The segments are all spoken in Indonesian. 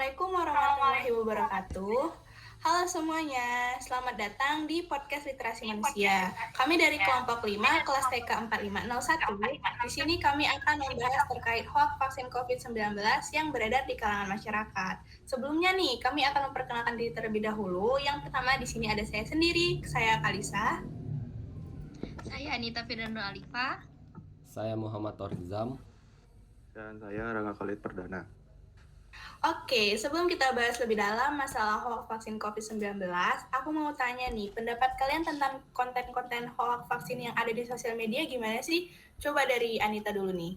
Assalamualaikum warahmatullahi wabarakatuh. Halo semuanya, selamat datang di podcast Literasi Manusia. Kami dari kelompok 5, kelas TK 4501. Di sini kami akan membahas terkait hoax vaksin COVID-19 yang beredar di kalangan masyarakat. Sebelumnya nih, kami akan memperkenalkan diri terlebih dahulu. Yang pertama di sini ada saya sendiri, saya Kalisa. Saya Anita Firdaus Alifa. Saya Muhammad Torizam. Dan saya Rangga Khalid Perdana. Oke, sebelum kita bahas lebih dalam masalah hoax vaksin COVID-19, aku mau tanya nih, pendapat kalian tentang konten-konten hoax vaksin yang ada di sosial media gimana sih? Coba dari Anita dulu nih.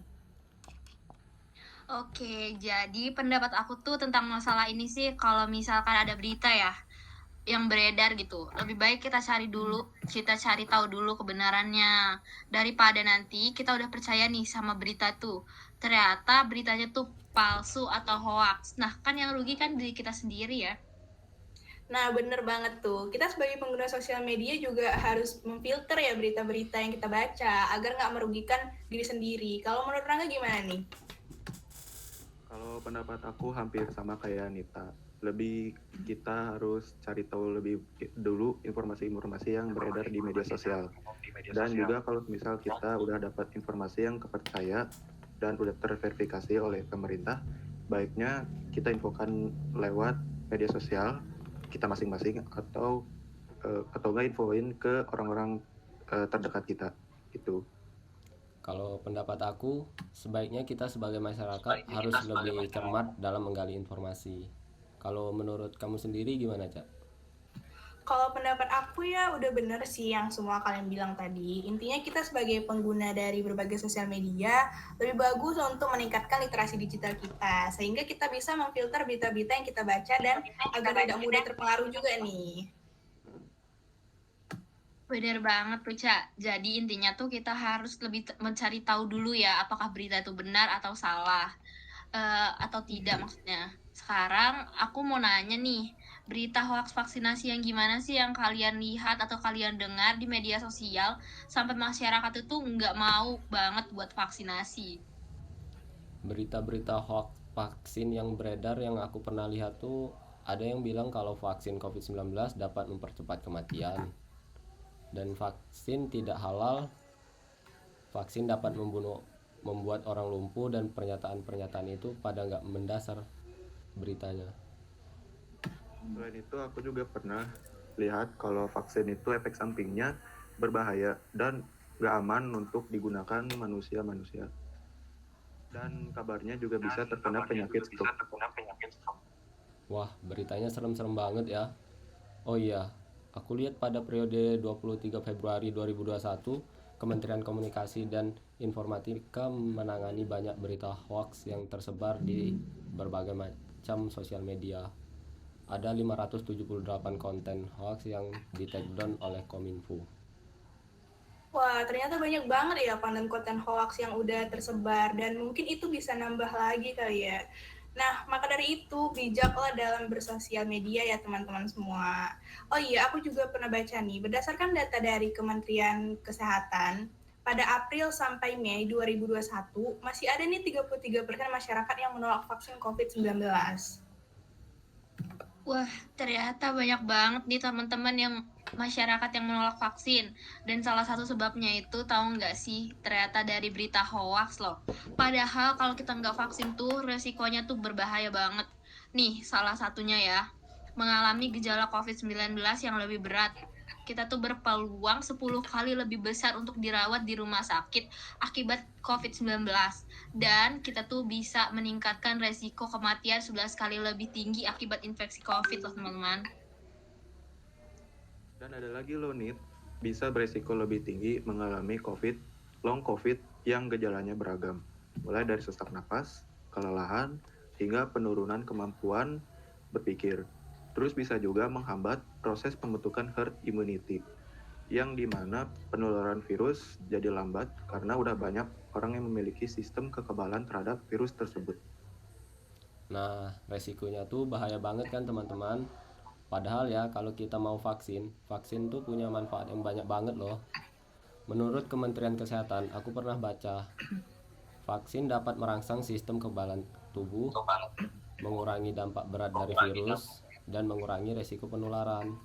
Oke, jadi pendapat aku tuh tentang masalah ini sih, kalau misalkan ada berita ya yang beredar gitu, lebih baik kita cari tahu dulu kebenarannya, daripada nanti kita udah percaya nih sama berita tuh, ternyata beritanya tuh palsu atau hoax. Nah, kan yang rugi kan diri kita sendiri ya. Nah, bener banget tuh. Kita sebagai pengguna sosial media juga harus memfilter ya berita-berita yang kita baca, agar nggak merugikan diri sendiri. Kalau menurut Rangga gimana nih? Kalau pendapat aku hampir sama kayak Anita. Lebih kita harus cari tahu lebih dulu informasi-informasi yang beredar di media sosial. Dan juga kalau misal kita udah dapat informasi yang kepercaya dan udah terverifikasi oleh pemerintah, baiknya kita infokan lewat media sosial kita masing-masing atau nggak infoin ke orang-orang terdekat kita gitu. Kalau pendapat aku, sebaiknya kita sebagai masyarakat harus lebih cermat dalam menggali informasi. Kalau menurut kamu sendiri gimana, Cak? Kalau pendapat aku ya udah bener sih yang semua kalian bilang tadi. Intinya kita sebagai pengguna dari berbagai sosial media lebih bagus untuk meningkatkan literasi digital kita. Sehingga kita bisa memfilter berita-berita yang kita baca dan agar tidak mudah terpengaruh juga nih. Bener banget tuh, Cak. Jadi intinya tuh kita harus lebih mencari tahu dulu ya, apakah berita itu benar atau salah. Atau tidak maksudnya. Sekarang aku mau nanya nih, berita hoax vaksinasi yang gimana sih yang kalian lihat atau kalian dengar di media sosial sampai masyarakat itu nggak mau banget buat vaksinasi? Berita-berita hoax vaksin yang beredar yang aku pernah lihat tuh ada yang bilang kalau vaksin COVID-19 dapat mempercepat kematian. Dan vaksin tidak halal, vaksin dapat membuat orang lumpuh, dan pernyataan-pernyataan itu pada nggak mendasar beritanya. Selain itu aku juga pernah lihat kalau vaksin itu efek sampingnya berbahaya dan nggak aman untuk digunakan manusia-manusia. Dan kabarnya juga bisa terkena penyakit stroke. Wah, beritanya serem-serem banget ya. Oh iya, aku lihat pada periode 23 Februari 2021, Kementerian Komunikasi dan Informatika menangani banyak berita hoax yang tersebar di berbagai macam sosial media. Ada 578 konten hoax yang di-take down oleh Kominfo. Wah, ternyata banyak banget ya konten-konten hoax yang udah tersebar dan mungkin itu bisa nambah lagi kali ya. Nah, maka dari itu bijaklah dalam bersosial media ya teman-teman semua. Oh iya, aku juga pernah baca nih, berdasarkan data dari Kementerian Kesehatan, pada April sampai Mei 2021, masih ada nih 33% masyarakat yang menolak vaksin COVID-19. Wah, ternyata banyak banget nih teman-teman yang masyarakat yang menolak vaksin. Dan salah satu sebabnya itu tahu nggak sih? Ternyata dari berita hoax loh. Padahal kalau kita nggak vaksin tuh resikonya tuh berbahaya banget. Nih, salah satunya ya, mengalami gejala COVID-19 yang lebih berat. Kita tuh berpeluang 10 kali lebih besar untuk dirawat di rumah sakit akibat COVID-19. Dan kita tuh bisa meningkatkan resiko kematian 11 kali lebih tinggi akibat infeksi COVID loh teman-teman. Dan ada lagi loh Nit, bisa beresiko lebih tinggi mengalami long COVID yang gejalanya beragam. Mulai dari sesak napas, kelelahan, hingga penurunan kemampuan berpikir. Terus bisa juga menghambat proses pembentukan herd immunity, yang dimana penularan virus jadi lambat karena udah banyak orang yang memiliki sistem kekebalan terhadap virus tersebut. Nah, resikonya tuh bahaya banget kan teman-teman. Padahal ya kalau kita mau vaksin, vaksin tuh punya manfaat yang banyak banget loh. Menurut Kementerian Kesehatan, aku pernah baca, vaksin dapat merangsang sistem kekebalan tubuh, mengurangi dampak berat dari virus, dan mengurangi resiko penularan.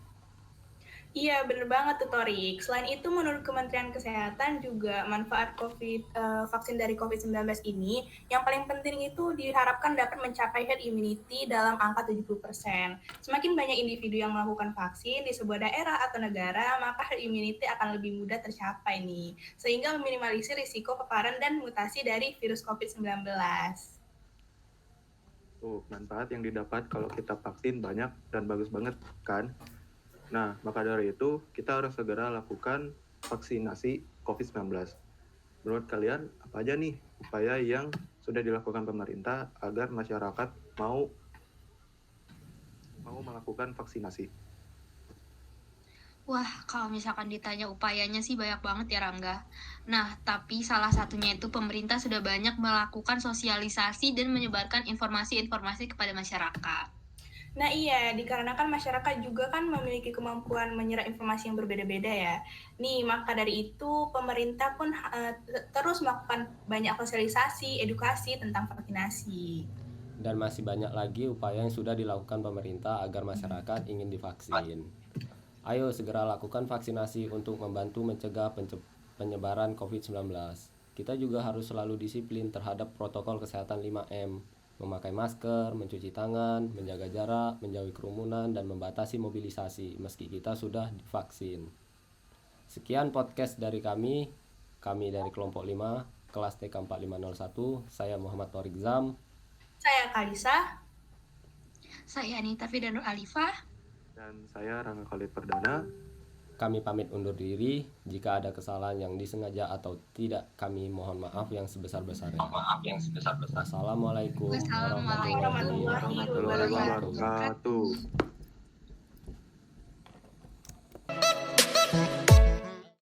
Iya, bener banget tuh Torik. Selain itu, menurut Kementerian Kesehatan juga manfaat vaksin dari COVID-19 ini, yang paling penting itu diharapkan dapat mencapai herd immunity dalam angka 70%. Semakin banyak individu yang melakukan vaksin di sebuah daerah atau negara, maka herd immunity akan lebih mudah tercapai nih, sehingga meminimalisir risiko paparan dan mutasi dari virus COVID-19. Tuh, manfaat yang didapat kalau kita vaksin banyak dan bagus banget kan? Nah, maka dari itu kita harus segera lakukan vaksinasi COVID-19. Menurut kalian, apa aja nih upaya yang sudah dilakukan pemerintah agar masyarakat mau melakukan vaksinasi? Wah, kalau misalkan ditanya upayanya sih banyak banget ya Rangga. Nah, tapi salah satunya itu pemerintah sudah banyak melakukan sosialisasi dan menyebarkan informasi-informasi kepada masyarakat. Nah iya, dikarenakan masyarakat juga kan memiliki kemampuan menyerap informasi yang berbeda-beda ya. Nih, maka dari itu pemerintah pun terus melakukan banyak sosialisasi, edukasi tentang vaksinasi. Dan masih banyak lagi upaya yang sudah dilakukan pemerintah agar masyarakat ingin divaksin. Ayo segera lakukan vaksinasi untuk membantu mencegah penyebaran COVID-19. Kita juga harus selalu disiplin terhadap protokol kesehatan 5M, memakai masker, mencuci tangan, menjaga jarak, menjauhi kerumunan, dan membatasi mobilisasi meski kita sudah divaksin. Sekian podcast dari kami dari kelompok 5, kelas TK 4501. Saya Muhammad Torik Zam. Saya Kalisa. Saya Anita Fidanur Alifah. Dan saya Rangga Khalid Perdana. Kami pamit undur diri. Jika ada kesalahan yang disengaja atau tidak, kami mohon maaf yang sebesar-besarnya. Wassalamualaikum Wassalamualaikum warahmatullahi warahmatullahi wabarakatuh. Wabarakatuh.